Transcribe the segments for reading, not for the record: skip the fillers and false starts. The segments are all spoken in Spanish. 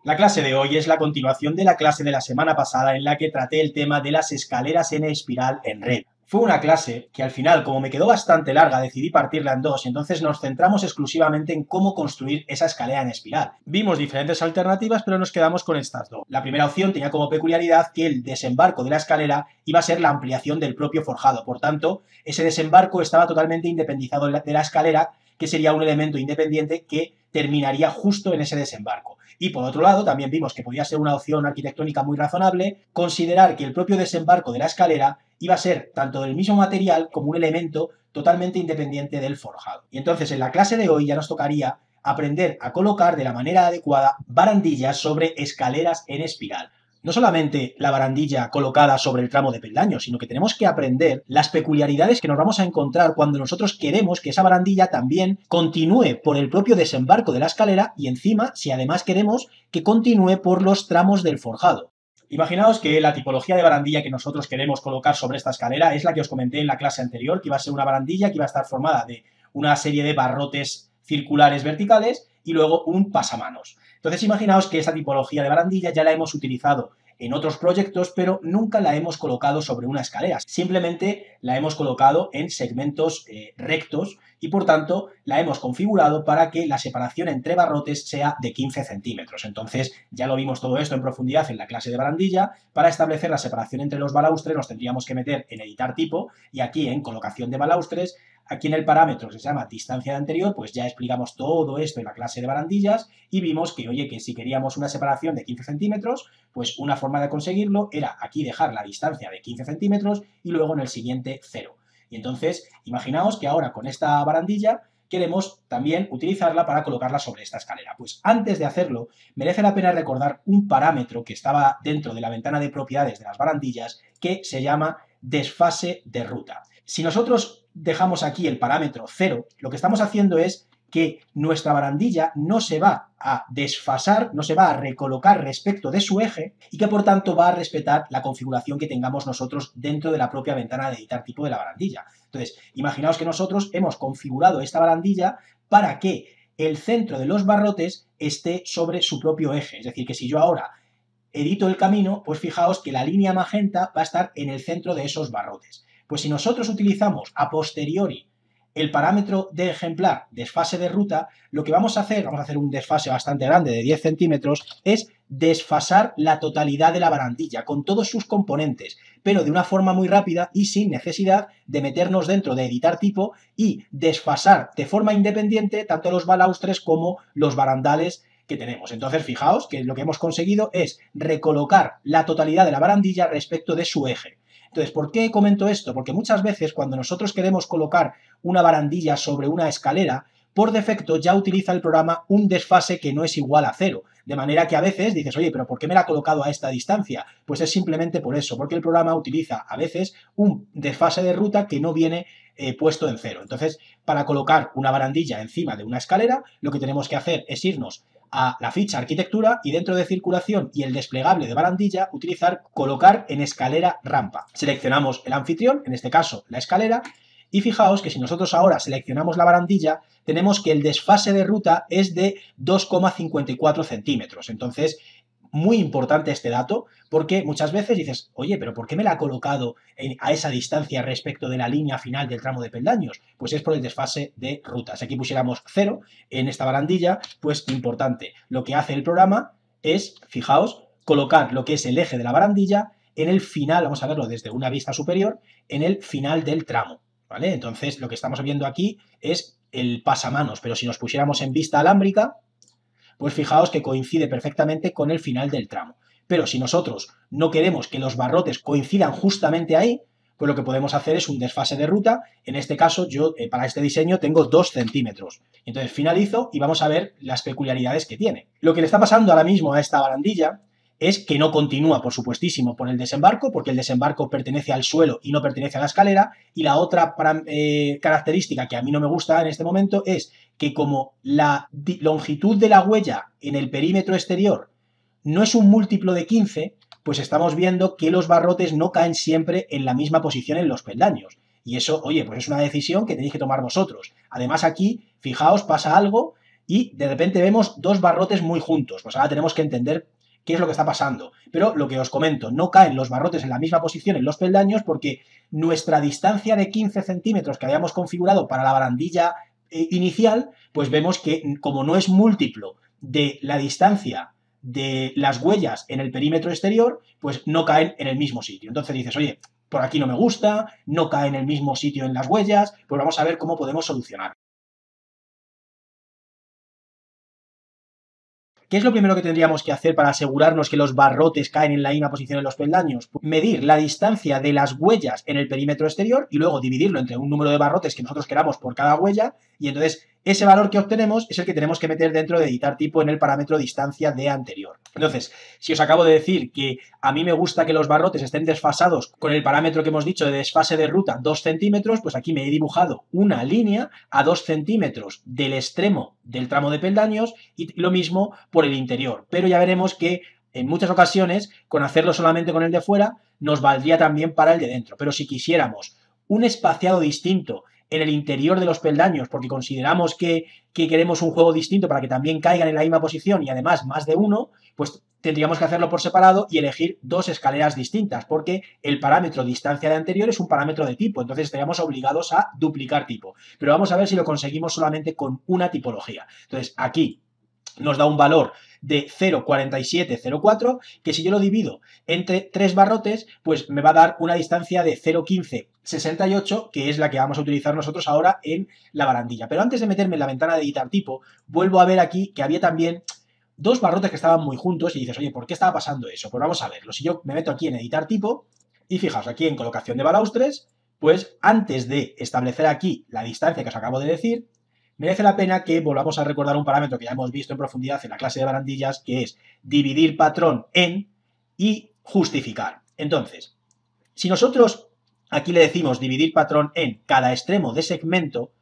La clase de hoy es la continuación de la clase de la semana pasada en la que traté el tema de las escaleras en espiral en red. Fue una clase que al final, como me quedó bastante larga, decidí partirla en dos, y entonces nos centramos exclusivamente en cómo construir esa escalera en espiral. Vimos diferentes alternativas, pero nos quedamos con estas dos. La primera opción tenía como peculiaridad que el desembarco de la escalera iba a ser la ampliación del propio forjado, por tanto, ese desembarco estaba totalmente independizado de la escalera, que sería un elemento independiente que terminaría justo en ese desembarco. Y por otro lado, también vimos que podía ser una opción arquitectónica muy razonable considerar que el propio desembarco de la escalera iba a ser tanto del mismo material como un elemento totalmente independiente del forjado. Y entonces en la clase de hoy ya nos tocaría aprender a colocar de la manera adecuada barandillas sobre escaleras en espiral. No solamente la barandilla colocada sobre el tramo de peldaños, sino que tenemos que aprender las peculiaridades que nos vamos a encontrar cuando nosotros queremos que esa barandilla también continúe por el propio desembarco de la escalera y encima, si además queremos que continúe por los tramos del forjado. Imaginaos que la tipología de barandilla que nosotros queremos colocar sobre esta escalera es la que os comenté en la clase anterior, que iba a ser una barandilla que iba a estar formada de una serie de barrotes circulares verticales y luego un pasamanos. Entonces imaginaos que esta tipología de barandilla ya la hemos utilizado en otros proyectos, pero nunca la hemos colocado sobre una escalera. Simplemente la hemos colocado en segmentos rectos y por tanto la hemos configurado para que la separación entre barrotes sea de 15 centímetros. Entonces ya lo vimos todo esto en profundidad en la clase de barandilla. Para establecer la separación entre los balaustres nos tendríamos que meter en editar tipo y aquí en colocación de balaustres. Aquí en el parámetro que se llama distancia de anterior, pues ya explicamos todo esto en la clase de barandillas y vimos que, oye, que si queríamos una separación de 15 centímetros, pues una forma de conseguirlo era aquí dejar la distancia de 15 centímetros y luego en el siguiente 0. Y entonces, imaginaos que ahora con esta barandilla queremos también utilizarla para colocarla sobre esta escalera. Pues antes de hacerlo, merece la pena recordar un parámetro que estaba dentro de la ventana de propiedades de las barandillas que se llama desfase de ruta. Si nosotros dejamos aquí el parámetro 0, lo que estamos haciendo es que nuestra barandilla no se va a desfasar, no se va a recolocar respecto de su eje y que por tanto va a respetar la configuración que tengamos nosotros dentro de la propia ventana de editar tipo de la barandilla. Entonces, imaginaos que nosotros hemos configurado esta barandilla para que el centro de los barrotes esté sobre su propio eje. Es decir, que si yo ahora edito el camino, pues fijaos que la línea magenta va a estar en el centro de esos barrotes. Pues si nosotros utilizamos a posteriori el parámetro de ejemplar desfase de ruta, lo que vamos a hacer un desfase bastante grande de 10 centímetros, es desfasar la totalidad de la barandilla con todos sus componentes, pero de una forma muy rápida y sin necesidad de meternos dentro de editar tipo y desfasar de forma independiente tanto los balaustres como los barandales que tenemos. Entonces, fijaos que lo que hemos conseguido es recolocar la totalidad de la barandilla respecto de su eje. Entonces, ¿por qué comento esto? Porque muchas veces cuando nosotros queremos colocar una barandilla sobre una escalera, por defecto ya utiliza el programa un desfase que no es igual a 0. De manera que a veces dices, oye, ¿pero por qué me la ha colocado a esta distancia? Pues es simplemente por eso, porque el programa utiliza a veces un desfase de ruta que no viene puesto en 0. Entonces, para colocar una barandilla encima de una escalera, lo que tenemos que hacer es irnos a la ficha arquitectura y dentro de circulación y el desplegable de barandilla utilizar colocar en escalera rampa. Seleccionamos el anfitrión, en este caso la escalera, y fijaos que si nosotros ahora seleccionamos la barandilla, tenemos que el desfase de ruta es de 2,54 centímetros. Entonces, muy importante este dato, porque muchas veces dices, oye, pero ¿por qué me la ha colocado a esa distancia respecto de la línea final del tramo de peldaños? Pues es por el desfase de ruta. Si aquí pusiéramos 0 en esta barandilla, pues importante. Lo que hace el programa es, fijaos, colocar lo que es el eje de la barandilla en el final, vamos a verlo desde una vista superior, en el final del tramo, ¿vale? Entonces, lo que estamos viendo aquí es el pasamanos, pero si nos pusiéramos en vista alámbrica, pues fijaos que coincide perfectamente con el final del tramo. Pero si nosotros no queremos que los barrotes coincidan justamente ahí, pues lo que podemos hacer es un desfase de ruta. En este caso, yo para este diseño tengo 2 centímetros. Entonces finalizo y vamos a ver las peculiaridades que tiene. Lo que le está pasando ahora mismo a esta barandilla es que no continúa, por supuestísimo, por el desembarco, porque el desembarco pertenece al suelo y no pertenece a la escalera. Y la otra característica que a mí no me gusta en este momento es que como la longitud de la huella en el perímetro exterior no es un múltiplo de 15, pues estamos viendo que los barrotes no caen siempre en la misma posición en los peldaños. Y eso, oye, pues es una decisión que tenéis que tomar vosotros. Además aquí, fijaos, pasa algo y de repente vemos dos barrotes muy juntos. Pues ahora tenemos que entender qué es lo que está pasando. Pero lo que os comento, no caen los barrotes en la misma posición en los peldaños porque nuestra distancia de 15 centímetros que habíamos configurado para la barandilla inicial, pues vemos que como no es múltiplo de la distancia de las huellas en el perímetro exterior, pues no caen en el mismo sitio. Entonces dices, oye, por aquí no me gusta, no cae en el mismo sitio en las huellas, pues vamos a ver cómo podemos solucionar. ¿Qué es lo primero que tendríamos que hacer para asegurarnos que los barrotes caen en la misma posición en los peldaños? Pues medir la distancia de las huellas en el perímetro exterior y luego dividirlo entre un número de barrotes que nosotros queramos por cada huella, y entonces ese valor que obtenemos es el que tenemos que meter dentro de editar tipo en el parámetro distancia de anterior. Entonces, si os acabo de decir que a mí me gusta que los barrotes estén desfasados con el parámetro que hemos dicho de desfase de ruta 2 centímetros, pues aquí me he dibujado una línea a 2 centímetros del extremo del tramo de peldaños y lo mismo por el interior. Pero ya veremos que en muchas ocasiones, con hacerlo solamente con el de fuera, nos valdría también para el de dentro. Pero si quisiéramos un espaciado distinto en el interior de los peldaños, porque consideramos que queremos un juego distinto para que también caigan en la misma posición y además más de uno, pues tendríamos que hacerlo por separado y elegir dos escaleras distintas, porque el parámetro distancia de anterior es un parámetro de tipo, entonces estaríamos obligados a duplicar tipo. Pero vamos a ver si lo conseguimos solamente con una tipología. Entonces, aquí nos da un valor de 0,4704, que si yo lo divido entre 3 barrotes, pues me va a dar una distancia de 0,1568, que es la que vamos a utilizar nosotros ahora en la barandilla. Pero antes de meterme en la ventana de editar tipo, vuelvo a ver aquí que había también dos barrotes que estaban muy juntos y dices, oye, ¿por qué estaba pasando eso? Pues vamos a verlo. Si yo me meto aquí en editar tipo, y fijaos, aquí en colocación de balaustres, pues antes de establecer aquí la distancia que os acabo de decir, merece la pena que volvamos a recordar un parámetro que ya hemos visto en profundidad en la clase de barandillas, que es dividir patrón en y justificar. Entonces, si nosotros aquí le decimos dividir patrón en cada extremo de segmento,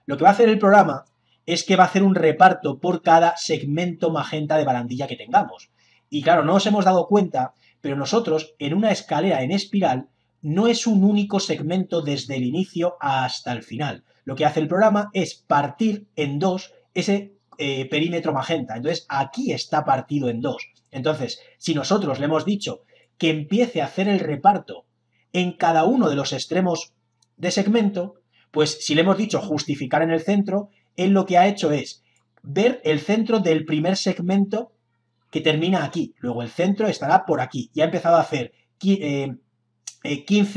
lo que va a hacer el programa es que va a hacer un reparto por cada segmento magenta de barandilla que tengamos. Y claro, no nos hemos dado cuenta, pero nosotros en una escalera en espiral no es un único segmento desde el inicio hasta el final. Lo que hace el programa es partir en dos ese perímetro magenta. Entonces aquí está partido en dos. Entonces, si nosotros le hemos dicho que empiece a hacer el reparto en cada uno de los extremos de segmento, pues si le hemos dicho justificar en el centro, él lo que ha hecho es ver el centro del primer segmento que termina aquí. Luego el centro estará por aquí. Y ha empezado a hacer 15,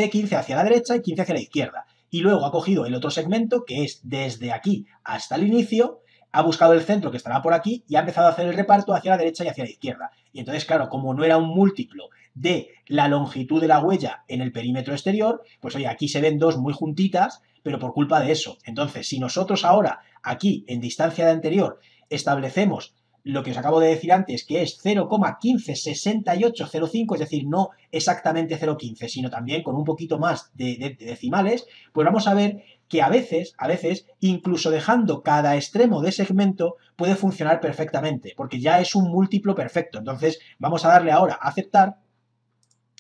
15 hacia la derecha y 15 hacia la izquierda. Y luego ha cogido el otro segmento, que es desde aquí hasta el inicio, ha buscado el centro que estará por aquí y ha empezado a hacer el reparto hacia la derecha y hacia la izquierda. Y entonces, claro, como no era un múltiplo de la longitud de la huella en el perímetro exterior, pues oye, aquí se ven dos muy juntitas, pero por culpa de eso. Entonces, si nosotros ahora, aquí, en distancia de anterior, establecemos lo que os acabo de decir antes, que es 0,156805, es decir, no exactamente 0,15, sino también con un poquito más de decimales, pues vamos a ver que a veces, incluso dejando cada extremo de segmento, puede funcionar perfectamente, porque ya es un múltiplo perfecto. Entonces, vamos a darle ahora a aceptar,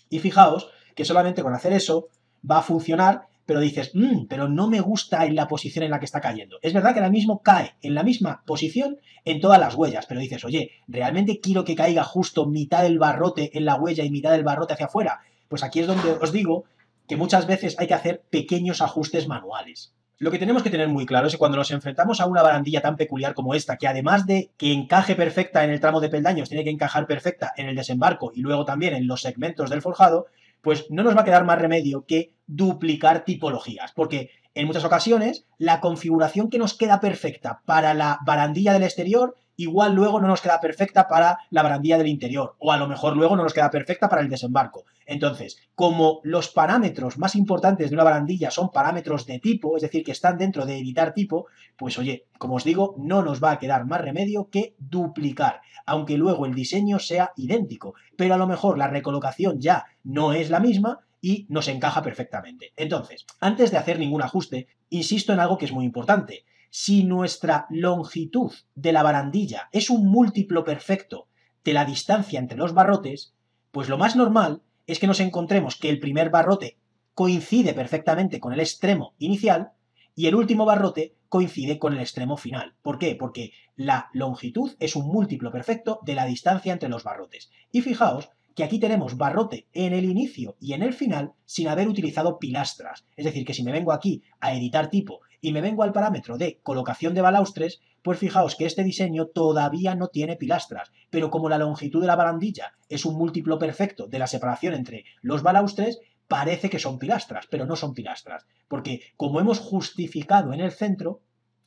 y fijaos que solamente con hacer eso va a funcionar, pero dices, pero no me gusta en la posición en la que está cayendo. Es verdad que ahora mismo cae en la misma posición en todas las huellas, pero dices, oye, ¿realmente quiero que caiga justo mitad del barrote en la huella y mitad del barrote hacia afuera? Pues aquí es donde os digo que muchas veces hay que hacer pequeños ajustes manuales. Lo que tenemos que tener muy claro es que cuando nos enfrentamos a una barandilla tan peculiar como esta, que además de que encaje perfecta en el tramo de peldaños, tiene que encajar perfecta en el desembarco y luego también en los segmentos del forjado, pues no nos va a quedar más remedio que duplicar tipologías, porque en muchas ocasiones la configuración que nos queda perfecta para la barandilla del exterior igual luego no nos queda perfecta para la barandilla del interior, o a lo mejor luego no nos queda perfecta para el desembarco. Entonces, como los parámetros más importantes de una barandilla son parámetros de tipo, es decir, que están dentro de editar tipo, pues oye, como os digo, no nos va a quedar más remedio que duplicar, aunque luego el diseño sea idéntico, pero a lo mejor la recolocación ya no es la misma y nos encaja perfectamente. Entonces, antes de hacer ningún ajuste, insisto en algo que es muy importante. Si nuestra longitud de la barandilla es un múltiplo perfecto de la distancia entre los barrotes, pues lo más normal es que nos encontremos que el primer barrote coincide perfectamente con el extremo inicial y el último barrote coincide con el extremo final. ¿Por qué? Porque la longitud es un múltiplo perfecto de la distancia entre los barrotes. Y fijaos que aquí tenemos barrote en el inicio y en el final sin haber utilizado pilastras. Es decir, que si me vengo aquí a editar tipo y me vengo al parámetro de colocación de balaustres, pues fijaos que este diseño todavía no tiene pilastras, pero como la longitud de la barandilla es un múltiplo perfecto de la separación entre los balaustres, parece que son pilastras, pero no son pilastras, porque como hemos justificado en el centro,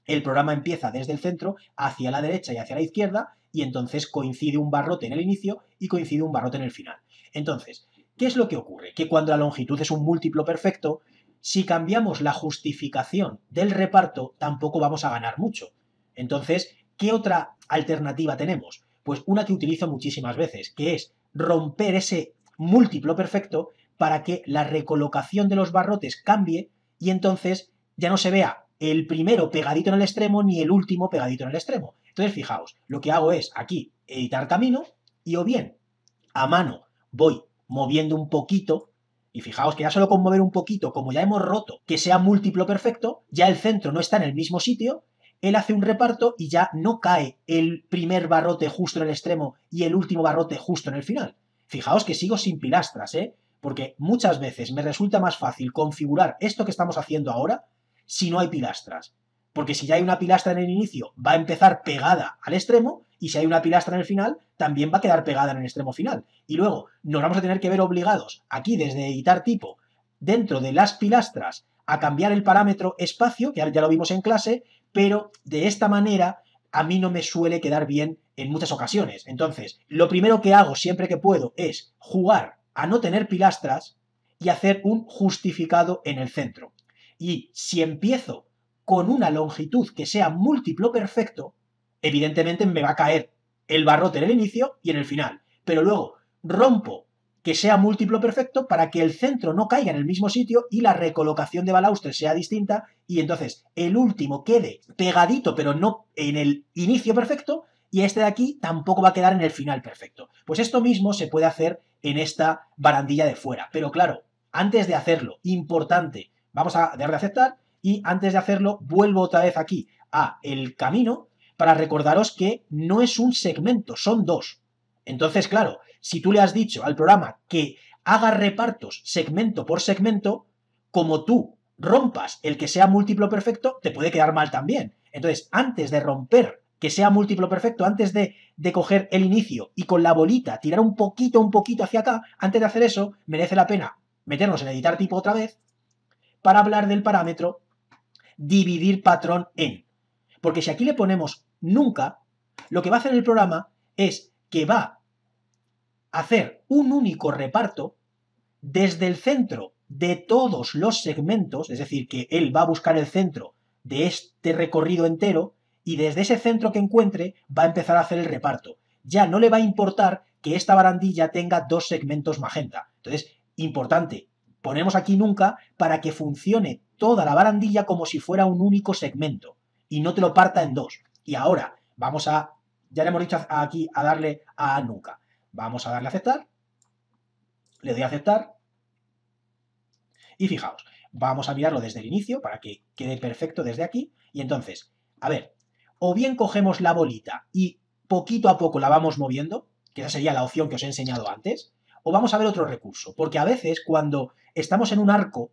el programa empieza desde el centro hacia la derecha y hacia la izquierda, y entonces coincide un barrote en el inicio y coincide un barrote en el final. Entonces, ¿qué es lo que ocurre? Que cuando la longitud es un múltiplo perfecto, si cambiamos la justificación del reparto, tampoco vamos a ganar mucho. Entonces, ¿qué otra alternativa tenemos? Pues una que utilizo muchísimas veces, que es romper ese múltiplo perfecto para que la recolocación de los barrotes cambie y entonces ya no se vea el primero pegadito en el extremo ni el último pegadito en el extremo. Entonces, fijaos, lo que hago es aquí editar camino y o bien a mano voy moviendo un poquito y fijaos que ya solo con mover un poquito, como ya hemos roto que sea múltiplo perfecto, ya el centro no está en el mismo sitio, él hace un reparto y ya no cae el primer barrote justo en el extremo y el último barrote justo en el final. Fijaos que sigo sin pilastras, porque muchas veces me resulta más fácil configurar esto que estamos haciendo ahora si no hay pilastras. Porque si ya hay una pilastra en el inicio, va a empezar pegada al extremo, y si hay una pilastra en el final, también va a quedar pegada en el extremo final. Y luego nos vamos a tener que ver obligados, aquí desde editar tipo, dentro de las pilastras, a cambiar el parámetro espacio, que ya lo vimos en clase, pero de esta manera a mí no me suele quedar bien en muchas ocasiones. Entonces, lo primero que hago siempre que puedo es jugar a no tener pilastras y hacer un justificado en el centro. Y si empiezo con una longitud que sea múltiplo perfecto, evidentemente me va a caer el barrote en el inicio y en el final. Pero luego rompo que sea múltiplo perfecto para que el centro no caiga en el mismo sitio y la recolocación de balaustres sea distinta y entonces el último quede pegadito pero no en el inicio perfecto y este de aquí tampoco va a quedar en el final perfecto. Pues esto mismo se puede hacer en esta barandilla de fuera. Pero claro, antes de hacerlo, importante, vamos a darle a aceptar y antes de hacerlo vuelvo otra vez aquí a el camino para recordaros que no es un segmento, son dos. Entonces, claro, si tú le has dicho al programa que haga repartos segmento por segmento, como tú rompas el que sea múltiplo perfecto, te puede quedar mal también. Entonces, antes de romper que sea múltiplo perfecto, antes de coger el inicio y con la bolita tirar un poquito hacia acá, antes de hacer eso, merece la pena meternos en editar tipo otra vez para hablar del parámetro dividir patrón en. Porque si aquí le ponemos nunca, lo que va a hacer el programa es que va a hacer un único reparto desde el centro de todos los segmentos, es decir, que él va a buscar el centro de este recorrido entero y desde ese centro que encuentre va a empezar a hacer el reparto. Ya no le va a importar que esta barandilla tenga dos segmentos magenta. Entonces, importante, ponemos aquí nunca para que funcione toda la barandilla como si fuera un único segmento y no te lo parta en dos. Y ahora vamos a, ya le hemos dicho aquí a darle a nunca. Vamos a darle a aceptar. Le doy a aceptar. Y fijaos, vamos a mirarlo desde el inicio para que quede perfecto desde aquí. Y entonces, a ver, o bien cogemos la bolita y poquito a poco la vamos moviendo, que esa sería la opción que os he enseñado antes, o vamos a ver otro recurso, porque a veces cuando estamos en un arco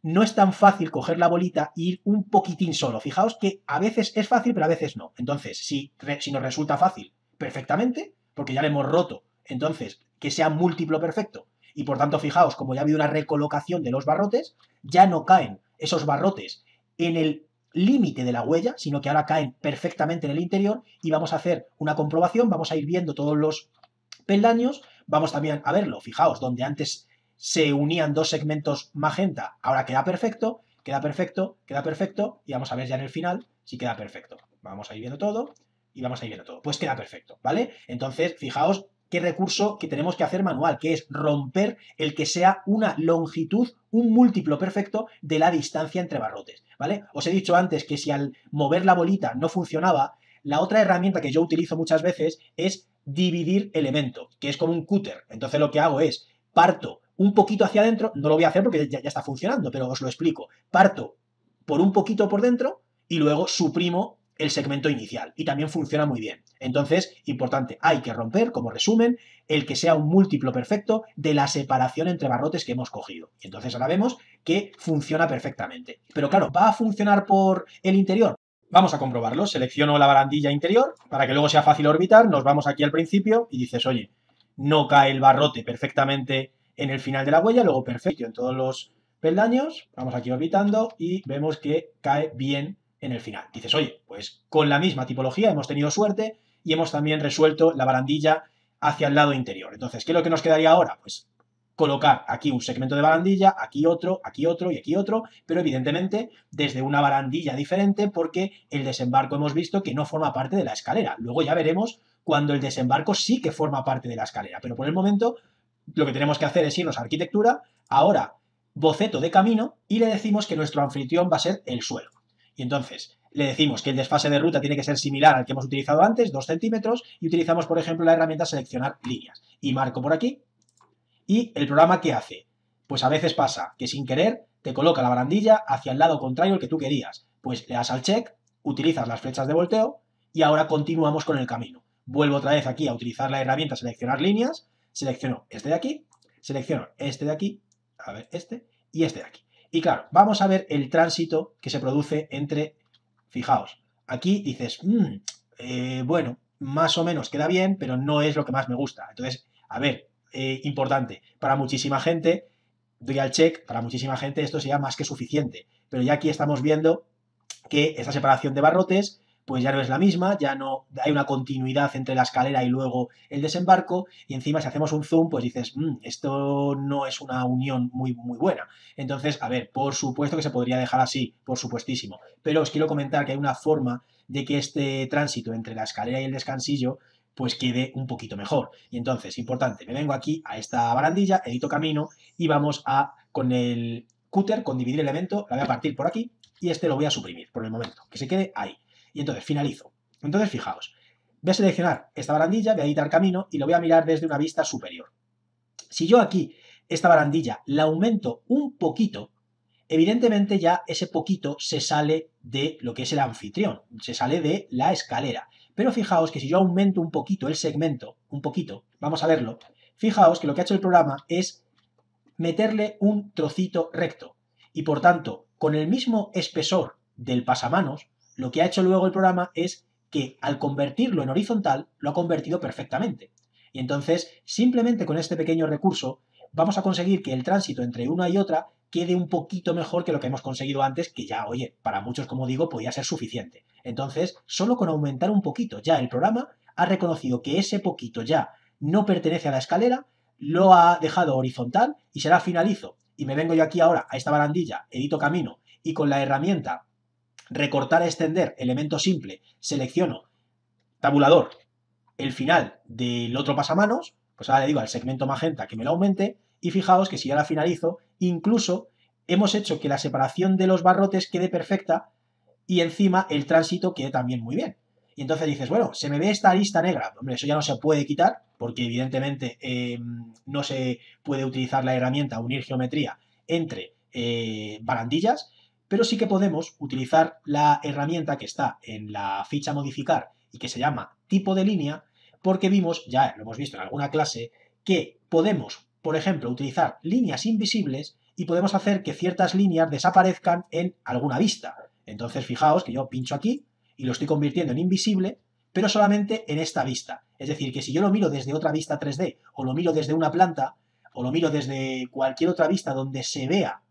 no es tan fácil coger la bolita e ir un poquitín solo. Fijaos que a veces es fácil, pero a veces no. Entonces, si nos resulta fácil, perfectamente, porque ya le hemos roto, entonces, que sea múltiplo perfecto, y por tanto, fijaos, como ya ha habido una recolocación de los barrotes, ya no caen esos barrotes en el límite de la huella, sino que ahora caen perfectamente en el interior, y vamos a hacer una comprobación, vamos a ir viendo todos los peldaños, vamos también a verlo, fijaos, donde antes se unían dos segmentos magenta, ahora queda perfecto, y vamos a ver ya en el final si queda perfecto. Vamos a ir viendo todo, y vamos a ir viendo todo. Pues queda perfecto, ¿vale? Entonces, fijaos qué recurso que tenemos que hacer manual, que es romper el que sea una longitud, un múltiplo perfecto de la distancia entre barrotes, ¿vale? Os he dicho antes que si al mover la bolita no funcionaba, la otra herramienta que yo utilizo muchas veces es dividir elemento, que es como un cúter. Entonces lo que hago es parto un poquito hacia adentro, no lo voy a hacer porque ya está funcionando, pero os lo explico. Parto por un poquito por dentro y luego suprimo el segmento inicial y también funciona muy bien. Entonces, importante, hay que romper, como resumen, el que sea un múltiplo perfecto de la separación entre barrotes que hemos cogido. Y entonces ahora vemos que funciona perfectamente. Pero claro, ¿va a funcionar por el interior? Vamos a comprobarlo. Selecciono la barandilla interior para que luego sea fácil orbitar. Nos vamos aquí al principio y dices, oye, no cae el barrote perfectamente en el final de la huella, luego perfecto en todos los peldaños. Vamos aquí orbitando y vemos que cae bien en el final. Dices, oye, pues con la misma tipología hemos tenido suerte y hemos también resuelto la barandilla hacia el lado interior. Entonces, ¿qué es lo que nos quedaría ahora? Pues colocar aquí un segmento de barandilla, aquí otro y aquí otro, pero evidentemente desde una barandilla diferente porque el desembarco hemos visto que no forma parte de la escalera. Luego ya veremos cuando el desembarco sí que forma parte de la escalera, pero por el momento lo que tenemos que hacer es irnos a arquitectura, ahora boceto de camino y le decimos que nuestro anfitrión va a ser el suelo. Y entonces le decimos que el desfase de ruta tiene que ser similar al que hemos utilizado antes, 2 centímetros, y utilizamos, por ejemplo, la herramienta seleccionar líneas. Y marco por aquí. ¿Y el programa qué hace? Pues a veces pasa que sin querer te coloca la barandilla hacia el lado contrario al que tú querías. Pues le das al check, utilizas las flechas de volteo y ahora continuamos con el camino. Vuelvo otra vez aquí a utilizar la herramienta seleccionar líneas, selecciono este de aquí, selecciono este de aquí, a ver, este y este de aquí. Y claro, vamos a ver el tránsito que se produce entre, fijaos, aquí dices, bueno, más o menos queda bien, pero no es lo que más me gusta. Entonces, a ver, importante, para muchísima gente, doy al check, para muchísima gente esto sería más que suficiente, pero ya aquí estamos viendo que esta separación de barrotes pues ya no es la misma, ya no hay una continuidad entre la escalera y luego el desembarco, y encima si hacemos un zoom, pues dices, esto no es una unión muy, muy buena. Entonces, a ver, por supuesto que se podría dejar así, por supuestísimo, pero os quiero comentar que hay una forma de que este tránsito entre la escalera y el descansillo pues quede un poquito mejor. Y entonces, importante, me vengo aquí a esta barandilla, edito camino y vamos a, con el cúter, con dividir elemento, la voy a partir por aquí y este lo voy a suprimir por el momento, que se quede ahí. Y entonces finalizo. Entonces fijaos, voy a seleccionar esta barandilla, voy a editar camino y lo voy a mirar desde una vista superior. Si yo aquí esta barandilla la aumento un poquito, evidentemente ya ese poquito se sale de lo que es el anfitrión, se sale de la escalera. Pero fijaos que si yo aumento un poquito el segmento, un poquito, vamos a verlo, fijaos que lo que ha hecho el programa es meterle un trocito recto. Y por tanto, con el mismo espesor del pasamanos, lo que ha hecho luego el programa es que al convertirlo en horizontal, lo ha convertido perfectamente. Y entonces, simplemente con este pequeño recurso, vamos a conseguir que el tránsito entre una y otra quede un poquito mejor que lo que hemos conseguido antes, que ya, oye, para muchos, como digo, podía ser suficiente. Entonces, solo con aumentar un poquito, ya el programa ha reconocido que ese poquito ya no pertenece a la escalera, lo ha dejado horizontal y será finalizo. Y me vengo yo aquí ahora a esta barandilla, edito camino y con la herramienta recortar, extender, elemento simple, selecciono tabulador, el final del otro pasamanos, pues ahora le digo al segmento magenta que me lo aumente y fijaos que si ahora finalizo, incluso hemos hecho que la separación de los barrotes quede perfecta y encima el tránsito quede también muy bien. Y entonces dices, bueno, se me ve esta arista negra. Hombre, eso ya no se puede quitar, porque evidentemente no se puede utilizar la herramienta unir geometría entre barandillas, pero sí que podemos utilizar la herramienta que está en la ficha modificar y que se llama tipo de línea, porque vimos, ya lo hemos visto en alguna clase, que podemos, por ejemplo, utilizar líneas invisibles y podemos hacer que ciertas líneas desaparezcan en alguna vista. Entonces, fijaos que yo pincho aquí y lo estoy convirtiendo en invisible, pero solamente en esta vista. Es decir, que si yo lo miro desde otra vista 3D, o lo miro desde una planta, o lo miro desde cualquier otra vista donde se vea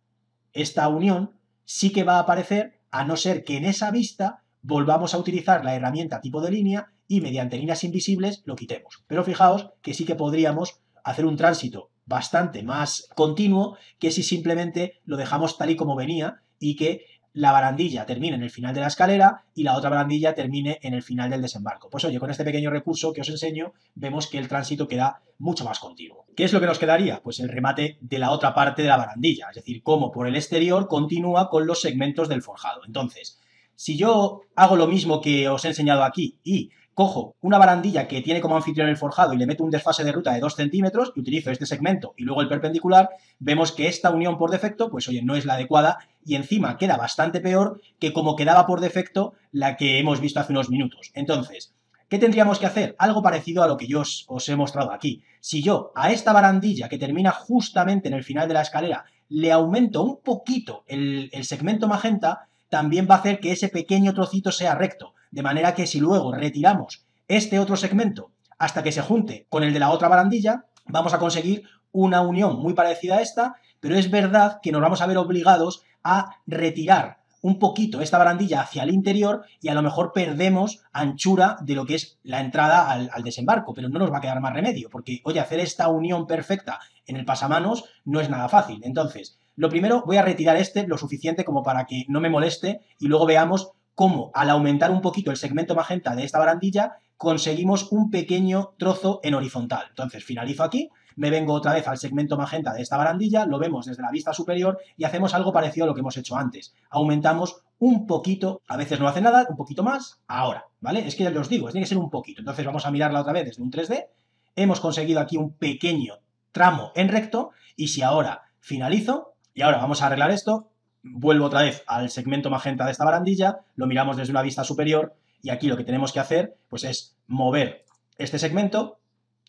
esta unión, sí que va a aparecer, a no ser que en esa vista volvamos a utilizar la herramienta tipo de línea y mediante líneas invisibles lo quitemos. Pero fijaos que sí que podríamos hacer un tránsito bastante más continuo que si simplemente lo dejamos tal y como venía y que la barandilla termine en el final de la escalera y la otra barandilla termine en el final del desembarco. Pues oye, con este pequeño recurso que os enseño, vemos que el tránsito queda mucho más continuo. ¿Qué es lo que nos quedaría? Pues el remate de la otra parte de la barandilla, es decir, cómo por el exterior continúa con los segmentos del forjado. Entonces, si yo hago lo mismo que os he enseñado aquí y cojo una barandilla que tiene como anfitrión el forjado y le meto un desfase de ruta de 2 centímetros y utilizo este segmento y luego el perpendicular, vemos que esta unión por defecto, pues oye, no es la adecuada y encima queda bastante peor que como quedaba por defecto la que hemos visto hace unos minutos. Entonces, ¿qué tendríamos que hacer? Algo parecido a lo que yo os he mostrado aquí. Si yo a esta barandilla que termina justamente en el final de la escalera le aumento un poquito el segmento magenta, también va a hacer que ese pequeño trocito sea recto. De manera que si luego retiramos este otro segmento hasta que se junte con el de la otra barandilla, vamos a conseguir una unión muy parecida a esta, pero es verdad que nos vamos a ver obligados a retirar un poquito esta barandilla hacia el interior y a lo mejor perdemos anchura de lo que es la entrada al desembarco, pero no nos va a quedar más remedio, porque, oye, hacer esta unión perfecta en el pasamanos no es nada fácil. Entonces, lo primero, voy a retirar este lo suficiente como para que no me moleste y luego veamos cómo al aumentar un poquito el segmento magenta de esta barandilla conseguimos un pequeño trozo en horizontal. Entonces finalizo aquí, me vengo otra vez al segmento magenta de esta barandilla, lo vemos desde la vista superior y hacemos algo parecido a lo que hemos hecho antes. Aumentamos un poquito, a veces no hace nada, un poquito más, ahora, ¿vale? Es que ya os digo, tiene que ser un poquito. Entonces vamos a mirarla otra vez desde un 3D, hemos conseguido aquí un pequeño tramo en recto y si ahora finalizo, y ahora vamos a arreglar esto, vuelvo otra vez al segmento magenta de esta barandilla, lo miramos desde una vista superior y aquí lo que tenemos que hacer pues es mover este segmento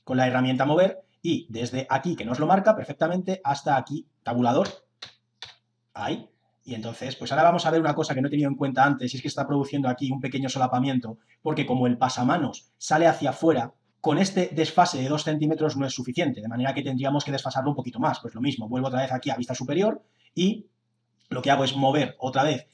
con la herramienta mover y desde aquí, que nos lo marca perfectamente, hasta aquí, tabulador, ahí. Y entonces, pues ahora vamos a ver una cosa que no he tenido en cuenta antes, y es que está produciendo aquí un pequeño solapamiento, porque como el pasamanos sale hacia afuera, con este desfase de 2 centímetros no es suficiente, de manera que tendríamos que desfasarlo un poquito más. Pues lo mismo, vuelvo otra vez aquí a vista superior y lo que hago es mover otra vez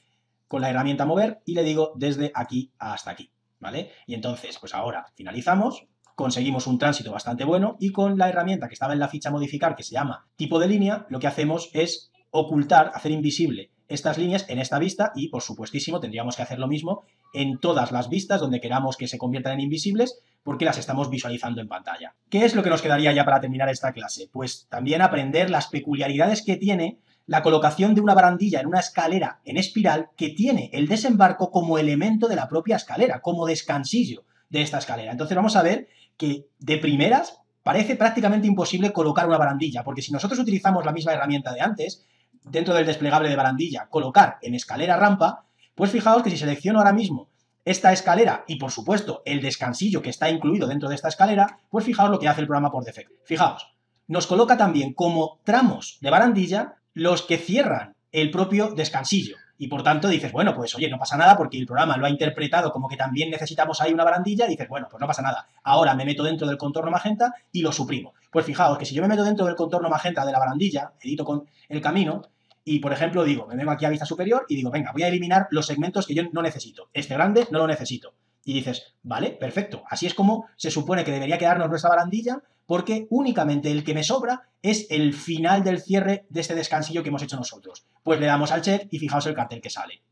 con la herramienta mover y le digo desde aquí hasta aquí, ¿vale? Y entonces, pues ahora finalizamos, conseguimos un tránsito bastante bueno y con la herramienta que estaba en la ficha modificar, que se llama tipo de línea, lo que hacemos es ocultar, hacer invisible estas líneas en esta vista y, por supuestísimo, tendríamos que hacer lo mismo en todas las vistas donde queramos que se conviertan en invisibles porque las estamos visualizando en pantalla. ¿Qué es lo que nos quedaría ya para terminar esta clase? Pues también aprender las peculiaridades que tiene la colocación de una barandilla en una escalera en espiral que tiene el desembarco como elemento de la propia escalera, como descansillo de esta escalera. Entonces vamos a ver que de primeras parece prácticamente imposible colocar una barandilla, porque si nosotros utilizamos la misma herramienta de antes, dentro del desplegable de barandilla, colocar en escalera rampa, pues fijaos que si selecciono ahora mismo esta escalera y, por supuesto, el descansillo que está incluido dentro de esta escalera, pues fijaos lo que hace el programa por defecto. Fijaos, nos coloca también como tramos de barandilla los que cierran el propio descansillo. Y por tanto dices, bueno, pues oye, no pasa nada porque el programa lo ha interpretado como que también necesitamos ahí una barandilla y dices, bueno, pues no pasa nada. Ahora me meto dentro del contorno magenta y lo suprimo. Pues fijaos que si yo me meto dentro del contorno magenta de la barandilla, edito con el camino y, por ejemplo, digo, me vengo aquí a vista superior y digo, venga, voy a eliminar los segmentos que yo no necesito. Este grande no lo necesito. Y dices, vale, perfecto. Así es como se supone que debería quedarnos nuestra barandilla porque únicamente el que me sobra es el final del cierre de este descansillo que hemos hecho nosotros. Pues le damos al check y fijaos el cartel que sale.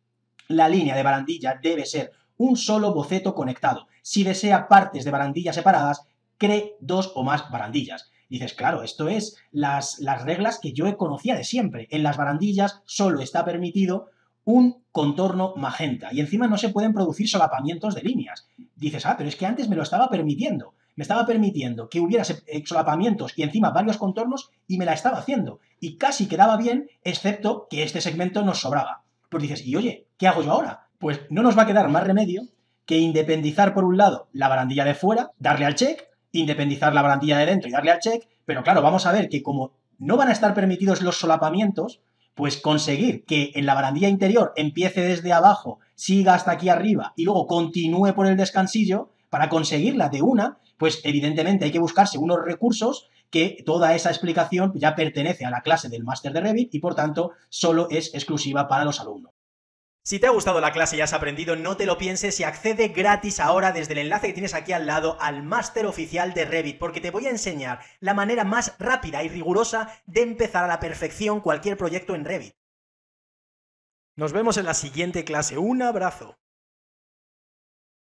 La línea de barandilla debe ser un solo boceto conectado. Si desea partes de barandillas separadas, cree 2 o más barandillas. Dices, claro, esto es las reglas que yo conocía de siempre. En las barandillas solo está permitido un contorno magenta y encima no se pueden producir solapamientos de líneas. Dices, pero es que antes me lo estaba permitiendo. Me estaba permitiendo que hubiera solapamientos y encima varios contornos y me la estaba haciendo. Y casi quedaba bien, excepto que este segmento nos sobraba. Pues dices, y oye, ¿qué hago yo ahora? Pues no nos va a quedar más remedio que independizar por un lado la barandilla de fuera, darle al check, independizar la barandilla de dentro y darle al check, pero claro, vamos a ver que como no van a estar permitidos los solapamientos, pues conseguir que en la barandilla interior empiece desde abajo, siga hasta aquí arriba y luego continúe por el descansillo, para conseguirla de una, pues evidentemente hay que buscarse unos recursos que toda esa explicación ya pertenece a la clase del máster de Revit y por tanto solo es exclusiva para los alumnos. Si te ha gustado la clase y has aprendido, no te lo pienses y accede gratis ahora desde el enlace que tienes aquí al lado al máster oficial de Revit, porque te voy a enseñar la manera más rápida y rigurosa de empezar a la perfección cualquier proyecto en Revit. Nos vemos en la siguiente clase. Un abrazo.